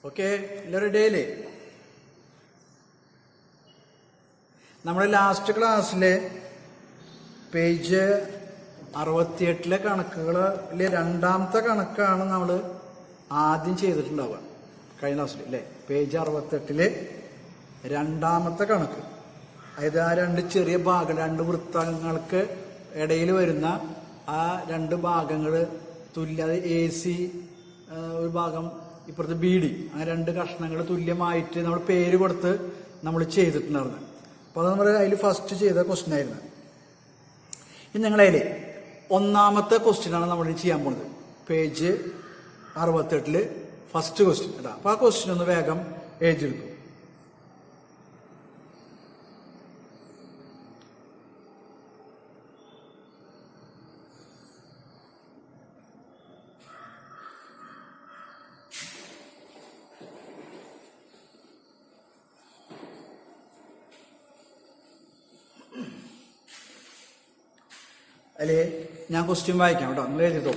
Okay, എല്ലാവരും ഡേയില് നമ്മുടെ last ക്ലാസ്സിലെ പേജ് 68 കണക്കുകളിലെ രണ്ടാമത്തെ കണക്കാണ് നമ്മൾ ആദ്യം ചെയ്തിട്ടുണ്ടാവുക കഴിഞ്ഞ ക്ലാസ്സിൽ അല്ലേ. പേജ് 68 രണ്ടാമത്തെ കണക്ക്, അതായത് ആ രണ്ട് ചെറിയ ഭാഗം, രണ്ട് വൃത്തങ്ങൾക്ക് ഇടയിൽ വരുന്ന ആ രണ്ട് ഭാഗങ്ങൾ തുല്യ, എ സി ഒരു ഭാഗം, ഇപ്പുറത്ത് ബി ഡി, അങ്ങനെ രണ്ട് കഷ്ണങ്ങൾ തുല്യമായിട്ട് നമ്മൾ പേര് കൊടുത്ത് നമ്മൾ ചെയ്തിട്ടുണ്ടായിരുന്നു. അപ്പോൾ അത് നമ്മൾ അതിൽ ഫസ്റ്റ് ചെയ്ത ക്വസ്റ്റ്യൻ ആയിരുന്നു. ഇനി നിങ്ങളതിൽ ഒന്നാമത്തെ ക്വസ്റ്റ്യനാണ് നമ്മൾ ചെയ്യാൻ പോകുന്നത്. പേജ് 68 ഫസ്റ്റ് ക്വസ്റ്റ്യൻ കേട്ടോ. അപ്പോൾ ആ ക്വസ്റ്റ്യൻ ഒന്ന് വേഗം എഴുതിയെടുക്കും. അല്ലേ, ഞാൻ ക്വസ്റ്റ്യൻ വായിക്കാം കേട്ടോ, നിങ്ങൾ എഴുതിട്ടോ.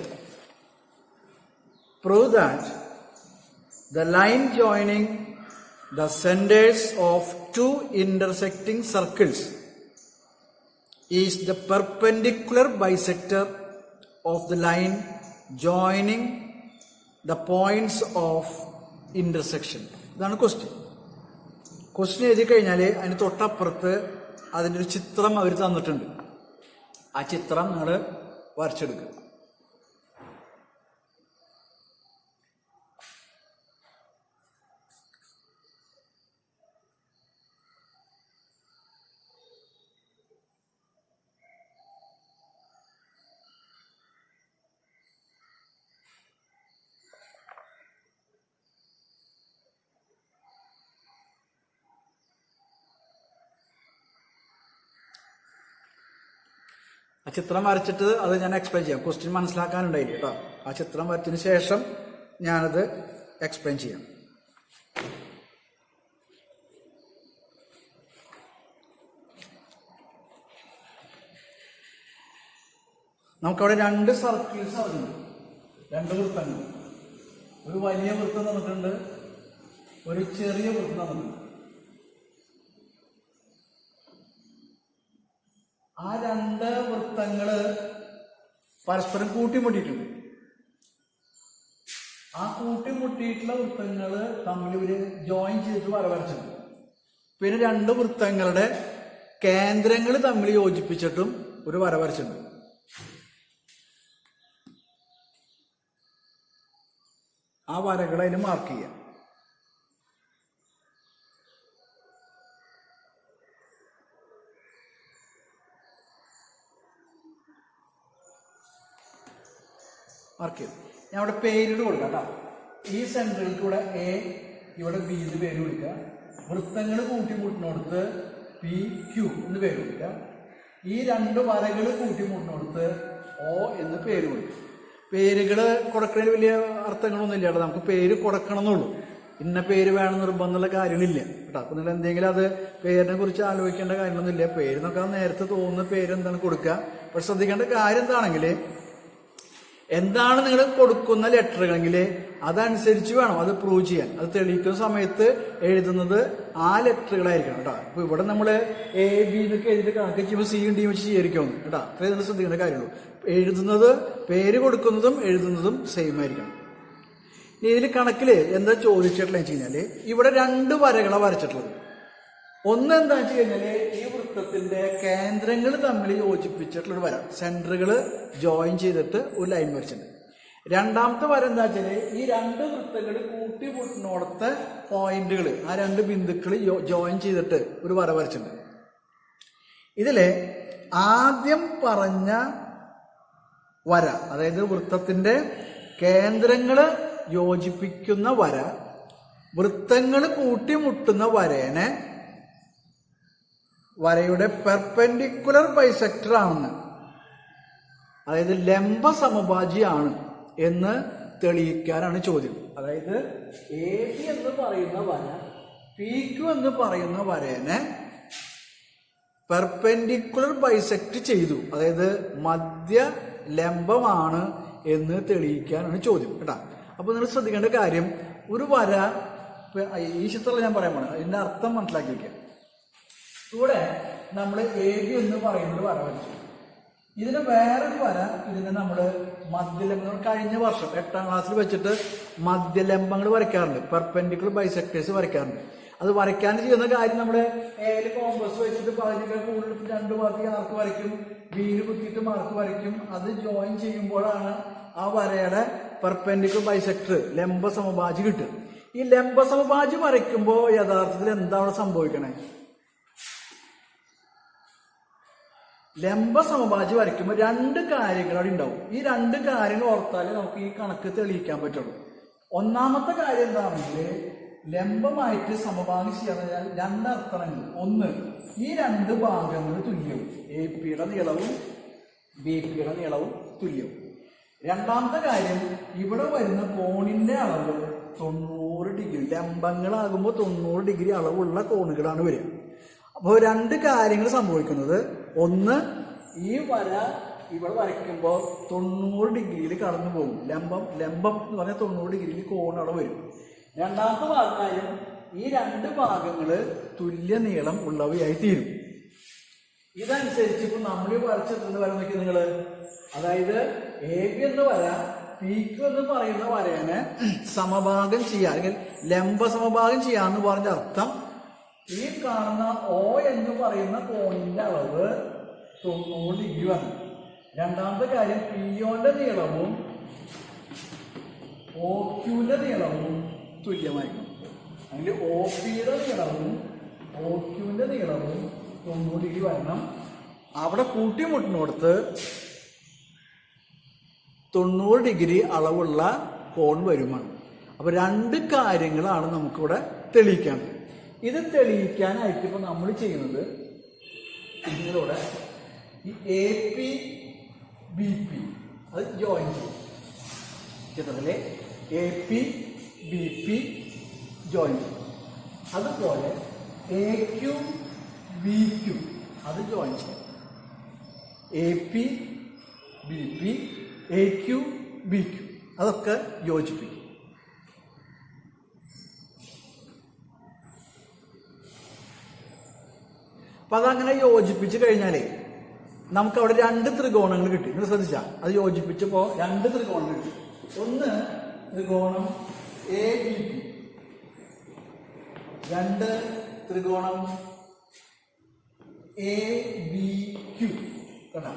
Prove that the line joining the centres of two intersecting circles is the perpendicular bisector of the line joining the points of intersection. ഇതാണ് ക്വസ്റ്റ്യൻ. ക്വസ്റ്റ്യൻ എഴുതി കഴിഞ്ഞാൽ അതിന് തൊട്ടപ്പുറത്ത് അതിൻ്റെ ഒരു ചിത്രം അവർ തന്നിട്ടുണ്ട്. ആ ചിത്രം നിങ്ങൾ വരച്ചെടുക്കുക. ആ ചിത്രം വരച്ചിട്ട് അത് ഞാൻ എക്സ്പ്ലെയിൻ ചെയ്യാം. ക്വസ്റ്റ്യൻ മനസ്സിലാക്കാനുണ്ടായില്ല കേട്ടോ. ആ ചിത്രം വരച്ചതിന് ശേഷം ഞാനത് എക്സ്പ്ലെയിൻ ചെയ്യാം. നമുക്കവിടെ രണ്ട് സർക്കിൾസ് പറഞ്ഞിട്ടുണ്ട്, രണ്ട് വൃത്തങ്ങൾ. ഒരു വലിയ വൃത്തം തന്നിട്ടുണ്ട്, ഒരു ചെറിയ വൃത്തം തന്നിട്ടുണ്ട്. ആ രണ്ട് വൃത്തങ്ങള് പരസ്പരം കൂട്ടിമുട്ടിയിട്ടുണ്ട്. ആ കൂട്ടിമുട്ടിയിട്ടുള്ള വൃത്തങ്ങള് തമ്മിൽ ഇവര് ജോയിൻ ചെയ്തിട്ട് വരച്ചിട്ടുണ്ട്. പിന്നെ രണ്ട് വൃത്തങ്ങളുടെ കേന്ദ്രങ്ങൾ തമ്മിൽ യോജിപ്പിച്ചിട്ടും ഒരു വരച്ചിട്ടുണ്ട്. ആ വരകൾ അതിന് മാർക്ക് ചെയ്യാം. മാർക്ക് ചെയ്തു. ഞാൻ അവിടെ പേരിട്ട് കൊടുക്കാം കേട്ടോ. ഈ സെന്ററിൽ കൂടെ എ, ഇവിടെ ബി എന്ന് പേര് വിളിക്കുക. വൃത്തങ്ങൾ കൂട്ടിമുട്ടിനോടുത്ത് പി ക്യൂ എന്ന് പേര് വിളിക്കുക. ഈ രണ്ട് വരകൾ കൂട്ടിമുട്ടിനോടുത്ത് ഒ എന്ന് പേര് വിളിക്കുക. പേരുകൾ കൊടുക്കുന്നതിന് വലിയ അർത്ഥങ്ങളൊന്നും ഇല്ല കേട്ടോ. നമുക്ക് പേര് കൊടുക്കണം എന്നുള്ളൂ. ഇന്ന പേര് വേണം നിർബന്ധമുള്ള കാര്യങ്ങളില്ല കേട്ടോ. അപ്പം നിങ്ങൾ എന്തെങ്കിലും അത് പേരിനെ കുറിച്ച് ആലോചിക്കേണ്ട കാര്യങ്ങളൊന്നുമില്ല. പേര് നോക്കാൻ നേരത്തെ തോന്നുന്ന പേര് എന്താണ് കൊടുക്കുക. പക്ഷെ ശ്രദ്ധിക്കേണ്ട കാര്യം എന്താണെങ്കിൽ, എന്താണ് നിങ്ങൾ കൊടുക്കുന്ന ലെറ്ററുകളെങ്കിൽ അതനുസരിച്ച് വേണം അത് പ്രൂവ് ചെയ്യാൻ. അത് തെളിയിക്കുന്ന സമയത്ത് എഴുതുന്നത് ആ ലെറ്ററുകളായിരിക്കണം കേട്ടോ. അപ്പൊ ഇവിടെ നമ്മൾ എ ബി എന്നൊക്കെ എഴുതിയിട്ട് കണക്ക് ചെയ്യുമ്പോൾ സിയും ഡിയും വെച്ച് ചെയ്യായിരിക്കും കേട്ടോ. അത്രയും നിങ്ങൾ ശ്രദ്ധിക്കേണ്ട കാര്യമുള്ളൂ. എഴുതുന്നത്, പേര് കൊടുക്കുന്നതും എഴുതുന്നതും സെയിം ആയിരിക്കണം. ഇതിൽ കണക്കിൽ എന്താ ചോദിച്ചിട്ടുള്ളത് വെച്ച് കഴിഞ്ഞാല്, ഇവിടെ രണ്ട് വരകളാണ് വരച്ചിട്ടുള്ളത്. ഒന്ന് എന്താ വെച്ച് കഴിഞ്ഞാല്, ഈ വൃത്തത്തിന്റെ കേന്ദ്രങ്ങൾ തമ്മിൽ യോജിപ്പിച്ചിട്ടുള്ളൊരു വര, സെന്ററുകൾ ജോയിൻ ചെയ്തിട്ട് ഒരു ലൈൻ വരച്ചിട്ടുണ്ട്. രണ്ടാമത്തെ വര എന്താ വെച്ചാല്, ഈ രണ്ട് വൃത്തങ്ങൾ കൂട്ടിമുട്ടിനോടത്തെ പോയിന്റുകൾ, ആ രണ്ട് ബിന്ദുക്കൾ ജോയിൻ ചെയ്തിട്ട് ഒരു വര വരച്ചിട്ടുണ്ട്. ഇതില് ആദ്യം പറഞ്ഞ വര, അതായത് വൃത്തത്തിന്റെ കേന്ദ്രങ്ങൾ യോജിപ്പിക്കുന്ന വര, വൃത്തങ്ങൾ കൂട്ടിമുട്ടുന്ന വരേനെ വരയുടെ പെർപെൻഡിക്കുലർ ബൈസെക്ടർ ആണെന്ന്, അതായത് ലംബ സമഭാജിയാണ് എന്ന് തെളിയിക്കാനാണ് ചോദ്യം. അതായത് എ ബി എന്ന് പറയുന്ന വര പി ക്യു എന്ന് പറയുന്ന വരേനെ പെർപെൻഡിക്കുലർ ബൈസെക്ട് ചെയ്തു, അതായത് മധ്യ ലംബമാണ് എന്ന് തെളിയിക്കാനാണ് ചോദ്യം കേട്ടോ. അപ്പൊ നിങ്ങൾ ശ്രദ്ധിക്കേണ്ട കാര്യം, ഒരു വര ഈ ചിത്രത്തിൽ ഞാൻ പറയാൻ പോണത് ഇതിന്റെ അർത്ഥം മനസ്സിലാക്കി വെക്കാം. ഇവിടെ നമ്മൾ എ ബി എന്ന് പറയുന്നത് വര വരച്ചു. ഇതിന് വേറൊരു വര, ഇതിന് നമ്മൾ മധ്യലംബങ്ങൾ കഴിഞ്ഞ വർഷം 8ാം ക്ലാസ്സിൽ വെച്ചിട്ട് മധ്യലംബങ്ങൾ വരയ്ക്കാറുണ്ട്, പെർപെൻഡിക്കുലർ ബൈസെക്ടേഴ്സ് വരയ്ക്കാറുണ്ട്. അത് വരയ്ക്കാൻ ചെയ്യുന്ന കാര്യം നമ്മുടെ എയിൽ കോമ്പസ് വെച്ചിട്ട് 15 കൂടുതൽ 2 മാർക്ക് ആർക്ക് വരയ്ക്കും, ബിയിൽ കുത്തിയിട്ട് മാർക്ക് വരയ്ക്കും. അത് ജോയിൻ ചെയ്യുമ്പോഴാണ് ആ വരയുടെ പെർപെൻഡിക്കുലർ ബൈസെക്ടർ ലംബ സമഭാജി കിട്ടുക. ഈ ലംബ സമഭാജി വരയ്ക്കുമ്പോൾ യഥാർത്ഥത്തിൽ എന്താണ് സംഭവിക്കണേ? ലംബ സമഭാജി വരയ്ക്കുമ്പോൾ 2 കാര്യങ്ങൾ അവിടെ ഉണ്ടാവും. ഈ 2 കാര്യങ്ങൾ ഓർത്താലേ നമുക്ക് ഈ കണക്ക് തെളിയിക്കാൻ പറ്റുള്ളൂ. ഒന്നാമത്തെ കാര്യം എന്താണെങ്കിൽ ലംബമായിട്ട് സമഭാഗം ചെയ്യാന്ന് പറഞ്ഞാൽ 2 അർത്ഥങ്ങൾ. ഒന്ന്, ഈ 2 ഭാഗങ്ങൾ തുല്യവും, എ പിയുടെ നീളവും ബി പിയുടെ നീളവും തുല്യവും. രണ്ടാമത്തെ കാര്യം, ഇവിടെ വരുന്ന കോണിന്റെ അളവ് 90 ഡിഗ്രി, ലംബങ്ങളാകുമ്പോൾ 90 ഡിഗ്രി അളവുള്ള കോണുകളാണ് വരിക. അപ്പോൾ 2 കാര്യങ്ങൾ സംഭവിക്കുന്നത്, ഒന്ന്, ഈ വര ഇവിടെ വരയ്ക്കുമ്പോൾ 90 ഡിഗ്രിയിൽ കടന്നു പോകും. ലംബം എന്ന് പറഞ്ഞാൽ 90 ഡിഗ്രിയിൽ കോൺ അവിടെ വരും. രണ്ടാമത്തെ കാര്യം, ഈ 2 ഭാഗങ്ങൾ തുല്യ നീളം ഉള്ളവയായി തീരും. ഇതനുസരിച്ച് ഇപ്പൊ നമ്മൾ വരച്ചെത്തുന്ന വര നോക്കി നിങ്ങൾ, അതായത് എ ബി എന്ന് വര പി ക്യു എന്ന് പറയുന്ന വരേനെ സമഭാഗം ചെയ്യുക, അല്ലെങ്കിൽ ലംബ സമഭാഗം ചെയ്യാന്ന് പറഞ്ഞ അർത്ഥം, ഈ കാണുന്ന ഒ എന്ന് പറയുന്ന കോണിന്റെ അളവ് 90 ഡിഗ്രി വന്നു. രണ്ടാമത്തെ കാര്യം, പി ഒന്റെ നീളവും ഒ ക്യൂന്റെ നീളവും തുല്യമായിരിക്കും. അതിൽ ഒ പിയുടെ നീളവും ഒ ക്യൂന്റെ നീളവും 90 ഡിഗ്രി വരണം. അവിടെ കൂട്ടിമുട്ടിനോടത്ത് 90 ഡിഗ്രി അളവുള്ള കോൺ വരുമാണ്. അപ്പൊ 2 കാര്യങ്ങളാണ് നമുക്കിവിടെ തെളിയിക്കേണ്ടത്. ഇത് തെളിയിക്കാനായിട്ട് ഇപ്പൊ നമ്മൾ ചെയ്യുന്നത്, ഇതിലൂടെ ഈ എ പി ബി പി അത് ജോയിൻ ചെയ്യും. ചിത്രത്തിലെ A P B P join ചെയ്യും. അതുപോലെ എ ക്യു ബി ക്യു അത് ജോയിൻ ചെയ്യും. A P B P A Q B Q അതൊക്കെ യോജിപ്പിക്കും. അപ്പൊ അതങ്ങനെ യോജിപ്പിച്ച് കഴിഞ്ഞാലേ നമുക്ക് അവിടെ 2 ത്രികോണങ്ങൾ കിട്ടി. നിങ്ങൾ ശ്രദ്ധിച്ചാൽ അത് യോജിപ്പിച്ചപ്പോ 2 ത്രികോണങ്ങൾ കിട്ടി. ഒന്ന് ത്രികോണം എ ബി പി, 2 ത്രികോണം എ ബി ക്യു. കേട്ടോ,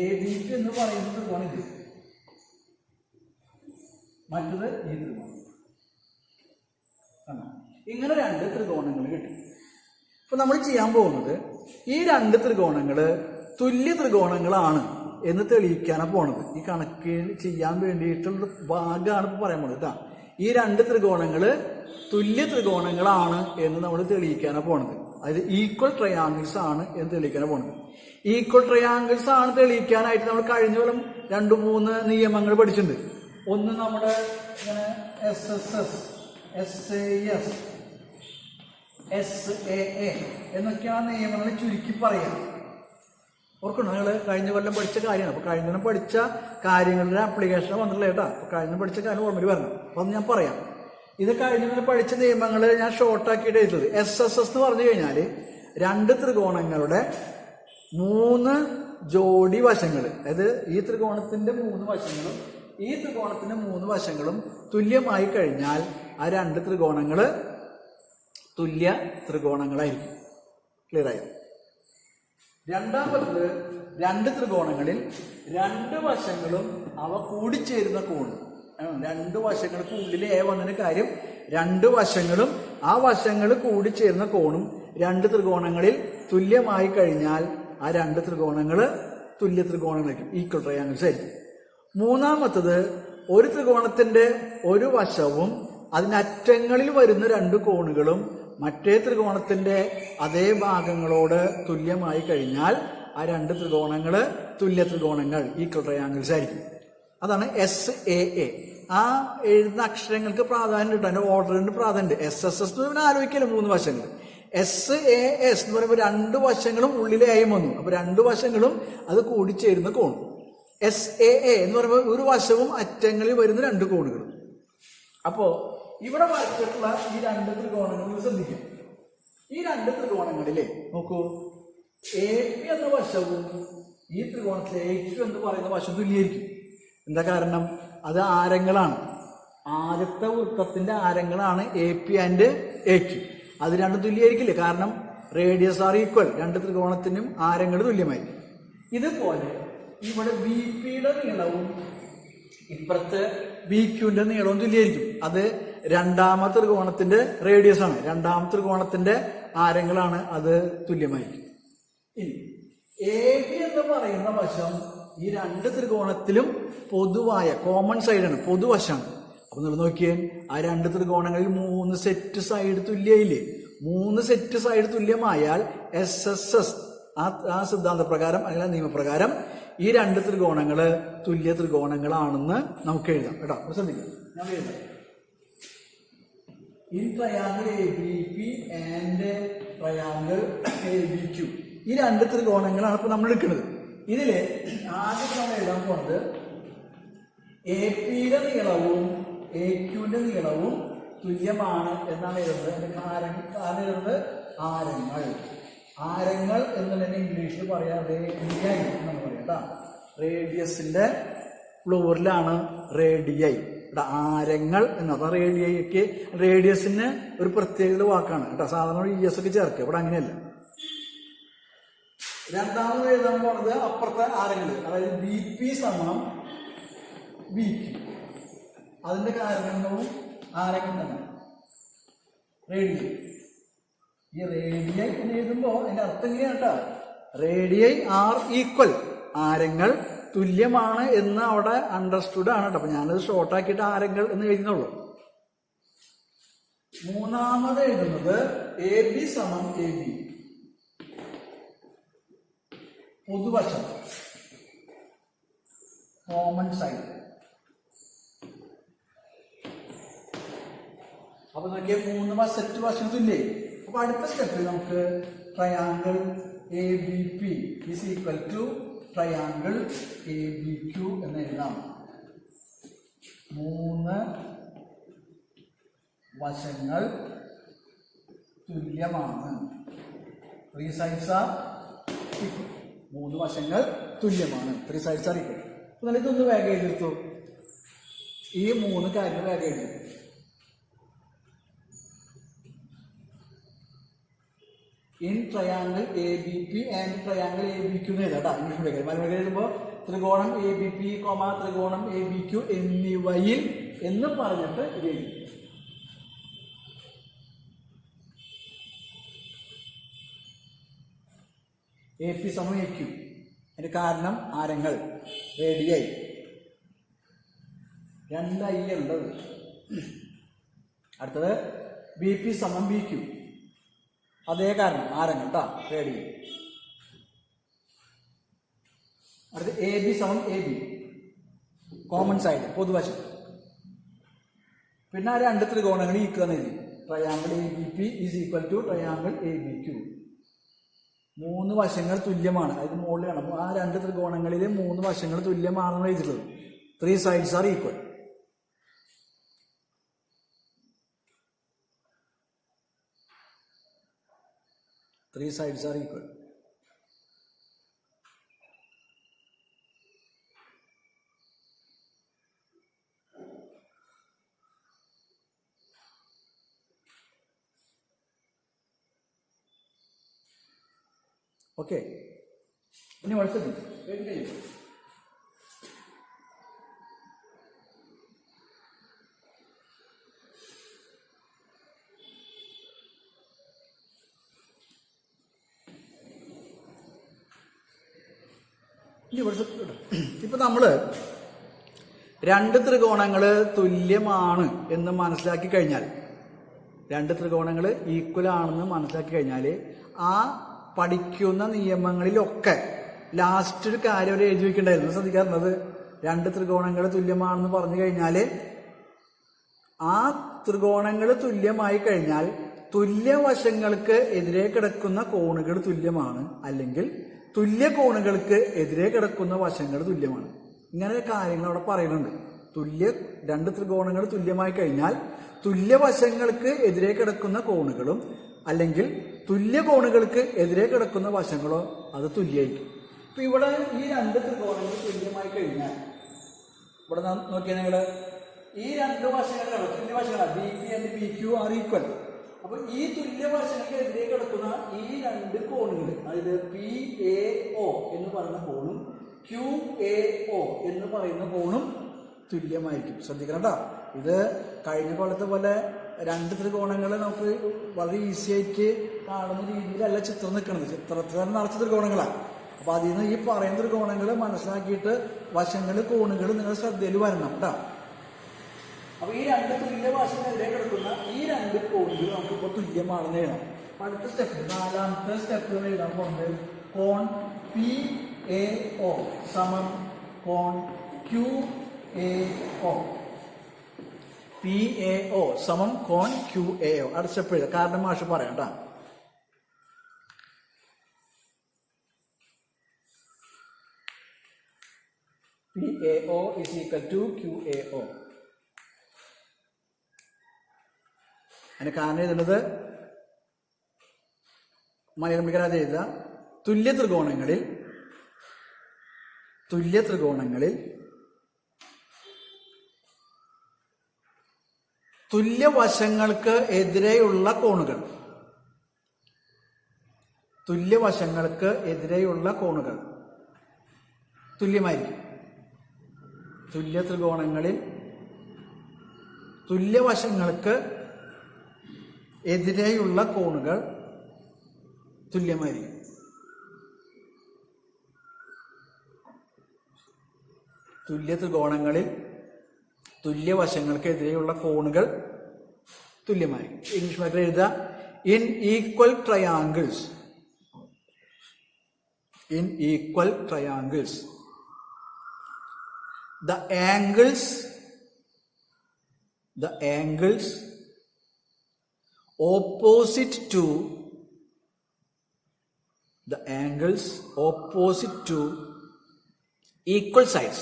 എ ബി ക്യു എന്ന് പറയുന്ന ത്രികോണം ഇത്, മറ്റത് ഈ ത്രികോണം. ഇങ്ങനെ 2 ത്രികോണങ്ങൾ കിട്ടി. ഇപ്പൊ നമ്മൾ ചെയ്യാൻ പോകുന്നത്, ഈ 2 ത്രികോണങ്ങള് തുല്യ ത്രികോണങ്ങളാണ് എന്ന് തെളിയിക്കാനാണ് പോണത്. ഈ കണക്ക് ചെയ്യാൻ വേണ്ടിയിട്ടുള്ള ഭാഗമാണ് ഇപ്പൊ പറയാൻ പോണത്. ഈ 2 ത്രികോണങ്ങള് തുല്യ ത്രികോണങ്ങളാണ് എന്ന് നമ്മൾ തെളിയിക്കാനാണ് പോണത്. അതായത് ഈക്വൽ ട്രയാങ്കിൾസ് ആണ് എന്ന് തെളിയിക്കാനാണ് പോണത്. ഈക്വൽ ട്രയാങ്കിൾസ് ആണ് തെളിയിക്കാനായിട്ട് നമ്മൾ കഴിഞ്ഞ കൊല്ലം 2-3 നിയമങ്ങൾ പഠിച്ചിട്ടുണ്ട്. ഒന്ന് നമ്മുടെ S S S, S A S, S A A എന്നൊക്കെയാണ് നിയമങ്ങൾ ചുരുക്കി പറയാം. ഓർക്കണം, നിങ്ങൾ കഴിഞ്ഞ കൊല്ലം പഠിച്ച കാര്യമാണ്. അപ്പൊ കഴിഞ്ഞ കൊല്ലം പഠിച്ച കാര്യങ്ങളുടെ ആപ്ലിക്കേഷൻ വന്നിട്ടില്ല കേട്ടോ. അപ്പൊ കഴിഞ്ഞ പഠിച്ച കാര്യം ഓർമ്മയിൽ വരണം. അപ്പൊ അത് ഞാൻ പറയാം. ഇത് കഴിഞ്ഞ കൊല്ലം പഠിച്ച നിയമങ്ങൾ ഞാൻ ഷോർട്ടാക്കിയിട്ട് എഴുതുന്നത്. എസ് എസ് എസ് എന്ന് പറഞ്ഞു കഴിഞ്ഞാൽ 2 ത്രികോണങ്ങളുടെ 3 ജോഡി വശങ്ങൾ, അതായത് ഈ ത്രികോണത്തിന്റെ 3 വശങ്ങളും ഈ ത്രികോണത്തിന്റെ 3 വശങ്ങളും തുല്യമായി കഴിഞ്ഞാൽ ആ 2 ത്രികോണങ്ങള് തുല്യ ത്രികോണങ്ങളായിരിക്കും. ക്ലിയർ ആയോ? രണ്ടാമത്, 2 ത്രികോണങ്ങളിൽ 2 വശങ്ങളും അവ കൂടിച്ചേരുന്ന കോൺ. 2 വശങ്ങൾക്ക് ഉള്ളിൽ എ വന്നതിന് കാര്യം, 2 വശങ്ങളും ആ വശങ്ങൾ കൂടിച്ചേരുന്ന കോണും 2 ത്രികോണങ്ങളിൽ തുല്യമായി കഴിഞ്ഞാൽ ആ 2 ത്രികോണങ്ങള് തുല്യ ത്രികോണങ്ങളായിരിക്കും, ഈക്വൽ ട്രയാങ്കിൾസ് ആയിരിക്കും. മൂന്നാമത്തത്, ഒരു ത്രികോണത്തിന്റെ ഒരു വശവും അതിനറ്റങ്ങളിൽ വരുന്ന 2 കോണുകളും മറ്റേ ത്രികോണത്തിന്റെ അതേ ഭാഗങ്ങളോട് തുല്യമായി കഴിഞ്ഞാൽ ആ 2 ത്രികോണങ്ങള് തുല്യ ത്രികോണങ്ങൾ, ഈക്വൽ ട്രയാങ്കിൾസ് ആയിരിക്കും. അതാണ് എസ് എ എ. ആ എഴുതുന്ന അക്ഷരങ്ങൾക്ക് പ്രാധാന്യം കിട്ടും, അതിന്റെ ഓർഡറിന് പ്രാധാന്യം. എസ് എസ് എസ് എന്ന് ആലോചിക്കല്ലോ 3 വശങ്ങൾ. എസ് എ എസ് എന്ന് പറയുമ്പോൾ 2 വശങ്ങളും ഉള്ളിലെ ആയും വന്നു. അപ്പൊ 2 വശങ്ങളും അത് കൂടിച്ചേരുന്ന കോൺ. എസ് എ എ എന്ന് പറയുമ്പോൾ ഒരു വശവും അറ്റങ്ങളിൽ വരുന്ന 2 കോണുകൾ. അപ്പോ ഇവിടെ വരച്ചിട്ടുള്ള ഈ രണ്ട് ത്രികോണങ്ങൾ ശ്രദ്ധിക്കും. ഈ രണ്ട് ത്രികോണങ്ങളിലെ നോക്കൂ, എ പി എന്ന വശവും ഈ ത്രികോണത്തിലെ എ ക്യു എന്ന് പറയുന്ന വശം തുല്യമായിരിക്കും. എന്താ കാരണം? അത് ആരങ്ങളാണ്. ആദ്യത്തെ വൃത്തത്തിന്റെ ആരങ്ങളാണ് A P and A Q. അത് രണ്ടും തുല്യമായിരിക്കില്ലേ? കാരണം റേഡിയസ് ആർ ഈക്വൽ. രണ്ട് ത്രികോണത്തിനും ആരങ്ങൾ തുല്യമായിരിക്കും. ഇതുപോലെ ഇവിടെ ബി പിയുടെ നീളവും ഇപ്പുറത്ത് ബി ക്യൂന്റെ നീളവും തുല്യമായിരിക്കും. അത് രണ്ടാമത്തെ ത്രികോണത്തിന്റെ റേഡിയസ് ആണ്. രണ്ടാമത്തെ ത്രികോണത്തിന്റെ ആരങ്ങളാണ്. അത് തുല്യമായിരിക്കും. ഇനി എ ബി എന്ന് പറയുന്ന വശം ഈ രണ്ട് ത്രികോണത്തിലും പൊതുവായ കോമൺ സൈഡാണ്, പൊതുവശമാണ്. അപ്പൊ നിങ്ങൾ നോക്കിയേ, ആ രണ്ട് ത്രികോണങ്ങളിൽ 3 സെറ്റ് സൈഡ് തുല്യയില്ലേ? 3 സെറ്റ് സൈഡ് തുല്യമായാൽ SSS ആ സിദ്ധാന്ത പ്രകാരം അല്ലെങ്കിൽ നിയമപ്രകാരം ഈ രണ്ട് ത്രികോണങ്ങള് തുല്യ ത്രികോണങ്ങളാണെന്ന് നമുക്ക് എഴുതാം. കേട്ടോ, ശ്രദ്ധിക്കാം. ഞാൻ എഴുതാം. In triangle A B P and triangle A B Q, ഈ രണ്ട് ത്രികോണങ്ങളാണ് ഇപ്പൊ നമ്മൾ എടുക്കുന്നത്. ഇതില് ആദ്യം നമ്മൾ എഴുതാൻ പോകുന്നത് എ പിയുടെ നീളവും എ ക്യൂന്റെ നീളവും തുല്യമാണ് എന്നാണ് എഴുതുന്നത്. അതിന്റെ കാരണം എഴുതുന്നത് ആരങ്ങൾ. ആരങ്ങൾ എന്നുള്ളതിന് ഇംഗ്ലീഷിൽ പറയാം റേഡിയൈ എന്നാണ് പറയാം കേട്ടോ. റേഡിയസിന്റെ പ്ലൂറലാണ് റേഡിയൈ. ആരങ്ങൾ എന്നത് റേഡിയയ്ക്ക് റേഡിയസിന് ഒരു പ്രത്യേക വാക്കാണ് കേട്ടോ. സാധാരണ ES ഒക്കെ ചേർക്കുക, ഇവിടെ അങ്ങനെയല്ല. രണ്ടാമത് എഴുതാൻ പോണത് അപ്പുറത്തെ ആരങ്ങൾ, അതായത് ബി പി സമം ബി ക്യു. അതിന്റെ കാരണങ്ങളും ആരങ്ങൾ തന്നെ റേഡിയൈ. ഈ റേഡിയൈ എന്ന് എഴുതുമ്പോൾ അതിന്റെ അർത്ഥം എങ്ങനെയാണ് കേട്ടോ? റേഡിയൈ ആർ ഈക്വൽ, ആരങ്ങൾ തുല്യമാണ് എന്ന് അവിടെ അണ്ടർസ്റ്റുഡ് ആണ് കേട്ടോ. അപ്പൊ ഞാനത് ഷോർട്ടാക്കിയിട്ട് ആരങ്ങൾ എന്ന് എഴുതുന്നുള്ളൂ. മൂന്നാമത് എഴുതുന്നത് എ ബി സമം എ ബി, പൊതുവശം, കോമൺ സൈഡ്. അപ്പൊ നോക്കിയാൽ 3 സെറ്റ് വശം തുല്യേ. അപ്പൊ അടുത്ത സ്റ്റെപ്പിൽ നമുക്ക് triangle A B P is equal to triangle A B Q എന്ന് എഴുതാം. 3 വശങ്ങൾ തുല്യമാണ്. 3 sides are equal. 3 വശങ്ങൾ തുല്യമാണ്. 3 sides are equal. അപ്പൊ ഇതൊന്ന് വേഗം എഴുതിയെടുത്തു. ഈ 3 കാര്യങ്ങൾ വേഗം എഴുതി. In triangle A B P and triangle A B Q എന്ന് എഴുതാം. ഇംഗ്ലീഷ് മലയാളം എഴുതുമ്പോൾ ത്രികോണം എ ബി പി ത്രികോണം എ ബി ക്യു എന്നിവയിൽ എന്ന് പറഞ്ഞിട്ട് ഇത് എഴുതി. എ പി സമം എ ക്യു, അതിന്റെ കാരണം ആരങ്ങൾ റേഡിയൈ. 2 I ഉള്ളത്. അടുത്തത് ബി പി സമം ബി ക്യു, അതേ കാരണം ആരങ്ങൾ കേട്ടോ, റേഡിയൈ. അടുത്ത് എ ബി സമം എ ബി, കോമൺ സൈഡ്, പൊതുവശം. പിന്നെ ആ 2 ത്രികോണങ്ങൾ ഈക്വൽ എഴുതി. Triangle A B P is equal to triangle A B Q. 3 വശങ്ങൾ തുല്യമാണ്. അതിന് മുകളിൽ കാണാം. ആ 2 ത്രികോണങ്ങളിലെ 3 വശങ്ങൾ തുല്യമാണെന്ന് എഴുതിയിട്ടുള്ളത്. 3 sides are equal. Three sides are equal. Okay, ഇനി അടുത്തത് ഇപ്പൊ നമ്മള് 2 ത്രികോണങ്ങള് തുല്യമാണ് എന്ന് മനസ്സിലാക്കി കഴിഞ്ഞാൽ, 2 ത്രികോണങ്ങള് ഈക്വൽ ആണെന്ന് മനസ്സിലാക്കി കഴിഞ്ഞാൽ, ആ പഠിക്കുന്ന നിയമങ്ങളിലൊക്കെ ലാസ്റ്റ് ഒരു കാര്യം അവർ എഴുതി വെക്കേണ്ടായിരുന്നു. ശ്രദ്ധിക്കാറുള്ളത് 2 ത്രികോണങ്ങൾ തുല്യമാണെന്ന് പറഞ്ഞു കഴിഞ്ഞാൽ, ആ ത്രികോണങ്ങൾ തുല്യമായി കഴിഞ്ഞാൽ തുല്യവശങ്ങൾക്ക് എതിരെ കിടക്കുന്ന കോണുകൾ തുല്യമാണ്, അല്ലെങ്കിൽ തുല്യ കോണുകൾക്ക് എതിരെ കിടക്കുന്ന വശങ്ങൾ തുല്യമാണ്. ഇങ്ങനെ കാര്യങ്ങൾ അവിടെ പറയുന്നുണ്ട്. രണ്ട് ത്രികോണങ്ങൾ തുല്യമായി കഴിഞ്ഞാൽ തുല്യവശങ്ങൾക്ക് എതിരെ കിടക്കുന്ന കോണുകളും അല്ലെങ്കിൽ തുല്യ കോണുകൾക്ക് എതിരെ കിടക്കുന്ന വശങ്ങളോ അത് തുല്യമായിരിക്കും. ഇപ്പൊ ഇവിടെ ഈ രണ്ട് ത്രികോണങ്ങൾ തുല്യമായി കഴിഞ്ഞാൽ ഇവിടെ നോക്കിയാൽ നിങ്ങൾ ഈ രണ്ട് വശങ്ങളാണ് തുല്യവശങ്ങളാണ്. B P and B Q are equal. അപ്പൊ ഈ തുല്യവശങ്ങൾക്ക് എതിരെ കിടക്കുന്ന ഈ രണ്ട് കോണുകൾ, അതായത് പി എ ഒ എന്ന് പറയുന്ന കോണും ക്യു എ ഒ എന്ന് പറയുന്ന കോണും തുല്യമായിരിക്കും. ശ്രദ്ധിക്കണം കേട്ടോ. ഇത് കഴിഞ്ഞ കൊല്ലത്തെ പോലെ രണ്ട് ത്രികോണങ്ങൾ നമുക്ക് വളരെ ഈസി ആയിട്ട് കാണുന്ന രീതിയിലല്ല ചിത്രം നിൽക്കുന്നത്. ചിത്രത്തിൽ തന്നെ നിറച്ച ത്രികോണങ്ങളാണ്. അപ്പൊ അതിൽ നിന്ന് ഈ പറയുന്ന ത്രികോണങ്ങൾ മനസ്സിലാക്കിയിട്ട് വശങ്ങൾ കോണുകൾ നിങ്ങൾ ശ്രദ്ധയിൽ വരണം കേട്ടോ. അപ്പൊ ഈ രണ്ട് തുല്യ വശങ്ങളെതിരെ കിടക്കുന്ന ഈ രണ്ട് കോണുകൾ നമുക്കിപ്പോൾ തുല്യമാണെന്ന് എഴുതാം. അടുത്ത സ്റ്റെപ്പ്, നാലാമത്തെ സ്റ്റെപ്പ് എഴുതാൻ പോകുന്നത് കോൺ പി എ ഒ സമം കോൺ Q A O. P A O സമം കോൺ ക്യു എ ഒ. അടുത്ത സ്റ്റെപ്പ് എഴുതാം, കാരണം മാഷ് പറയാം കേട്ടോ. P A O is equal to Q A O. അതിന് കാരണം എഴുതുന്നത് മലയാളം പഠിക്കാതെ എഴുതുക. തുല്യ ത്രികോണങ്ങളിൽ തുല്യവശങ്ങൾക്ക് എതിരെയുള്ള കോണുകൾ തുല്യമായിരിക്കും. തുല്യ ത്രികോണങ്ങളിൽ തുല്യവശങ്ങൾക്ക് എതിരെയുള്ള കോണുകൾ തുല്യമായിരിക്കും. തുല്യ ത്രികോണങ്ങളിൽ തുല്യവശങ്ങൾക്ക് എതിരെയുള്ള കോണുകൾ തുല്യമായിരിക്കും. ഇംഗ്ലീഷ് വാക്കിൽ എഴുതുക. In equal triangles the angles opposite to equal sides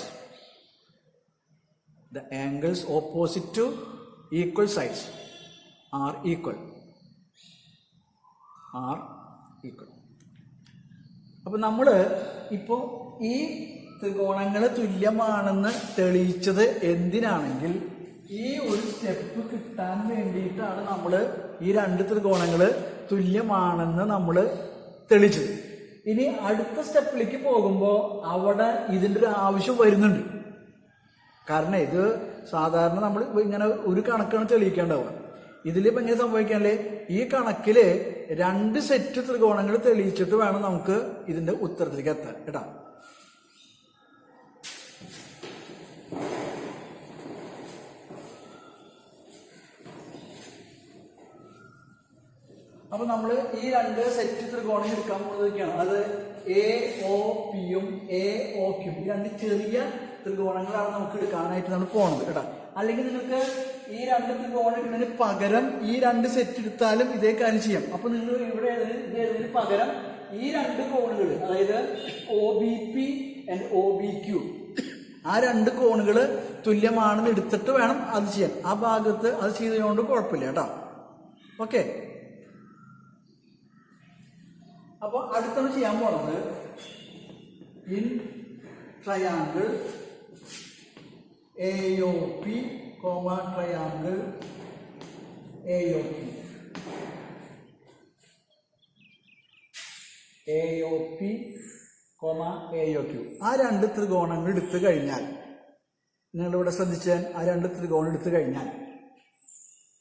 are equal. അപ്പൊ നമ്മള് ഇപ്പോ ഈ ത്രികോണങ്ങൾ തുല്യമാണെന്ന് തെളിയിച്ചത് എന്തിനാണെങ്കിൽ ഈ ഒരു സ്റ്റെപ്പ് കിട്ടാൻ വേണ്ടിയിട്ടാണ് നമ്മൾ ഈ രണ്ട് ത്രികോണങ്ങൾ തുല്യമാണെന്ന് നമ്മൾ തെളിച്ചത്. ഇനി അടുത്ത സ്റ്റെപ്പിലേക്ക് പോകുമ്പോൾ അവിടെ ഇതിൻ്റെ ഒരു ആവശ്യം വരുന്നുണ്ട്. കാരണം ഇത് സാധാരണ നമ്മൾ ഇങ്ങനെ ഒരു കണക്കാണ് തെളിയിക്കേണ്ടത്. ഇതിലിപ്പോൾ എങ്ങനെ സംഭവിക്കാനല്ലേ, ഈ കണക്കില് രണ്ട് സെറ്റ് ത്രികോണങ്ങൾ തെളിയിച്ചിട്ട് വേണം നമുക്ക് ഇതിന്റെ ഉത്തരത്തിലേക്ക് എത്താൻ കേട്ടോ. അപ്പൊ നമ്മൾ ഈ രണ്ട് സെറ്റ് ത്രികോണം എടുക്കാൻ പോകുന്നതൊക്കെയാണ്. അത് എ ഒ പിയും എ ഒ ക്യൂം, ഈ രണ്ട് ചെറിയ ത്രികോണങ്ങളാണ് നമുക്ക് എടുക്കാനായിട്ട് നമ്മൾ പോകുന്നത് കേട്ടോ. അല്ലെങ്കിൽ നിങ്ങൾക്ക് ഈ രണ്ട് ത്രികോണം എടുക്കുന്നതിന് പകരം ഈ രണ്ട് സെറ്റ് എടുത്താലും ഇതേ കാര്യം ചെയ്യാം. അപ്പൊ നിങ്ങൾ ഇവിടെ ഇതിന് പകരം ഈ രണ്ട് കോണുകൾ, അതായത് O B P and O B Q, ആ രണ്ട് കോണുകൾ തുല്യമാണെന്ന് എടുത്തിട്ട് വേണം അത് ചെയ്യാൻ. ആ ഭാഗത്ത് അത് ചെയ്തതുകൊണ്ട് കുഴപ്പമില്ല കേട്ടോ. ഓക്കെ. അപ്പൊ അടുത്താണ് ചെയ്യാൻ പോണത് in triangle AOP, triangle AOP. AOP, AOQ. ആ രണ്ട് ത്രികോണങ്ങൾ എടുത്തു കഴിഞ്ഞാൽ, നിങ്ങളിവിടെ ശ്രദ്ധിച്ചാൽ ആ രണ്ട് ത്രികോണം എടുത്തു കഴിഞ്ഞാൽ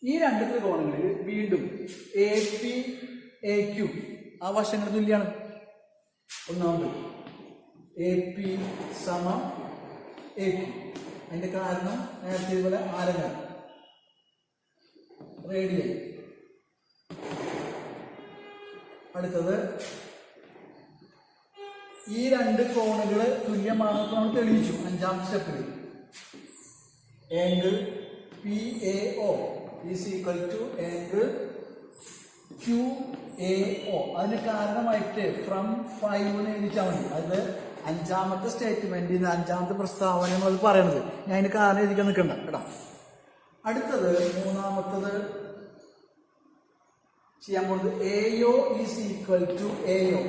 ഈ രണ്ട് ത്രികോണങ്ങളിൽ വീണ്ടും AP, AQ ആ വശങ്ങൾ തുല്യമാണ്. ഒന്നാമത് AP സമം AQ. അതിന്റെ കാരണം നേരത്തെ ഇതുപോലെ ആരങ്ങൾ റേഡിയൽ. അടുത്തത് ഈ രണ്ട് കോണുകൾ തുല്യമാണെന്ന് നമ്മൾ തെളിയിച്ചു അഞ്ചാമത്തെ സ്റ്റെപ്പിൽ. Angle PAO is equal to angle QAO. അതിന് കാരണമായിട്ട് ഫ്രം 5 എന്ന് എഴുതിച്ചാൽ മതി. അത് അഞ്ചാമത്തെ സ്റ്റേറ്റ്മെന്റിൽ അഞ്ചാമത്തെ പ്രസ്താവന നമ്മൾ പറയണത്. ഞാൻ അതിന് കാരണം എഴുതിക്കാൻ നിൽക്കണ്ട കേട്ടോ. അടുത്തത് മൂന്നാമത്തത് ചെയ്യാൻ പോകുന്നത് AO is equal to AO.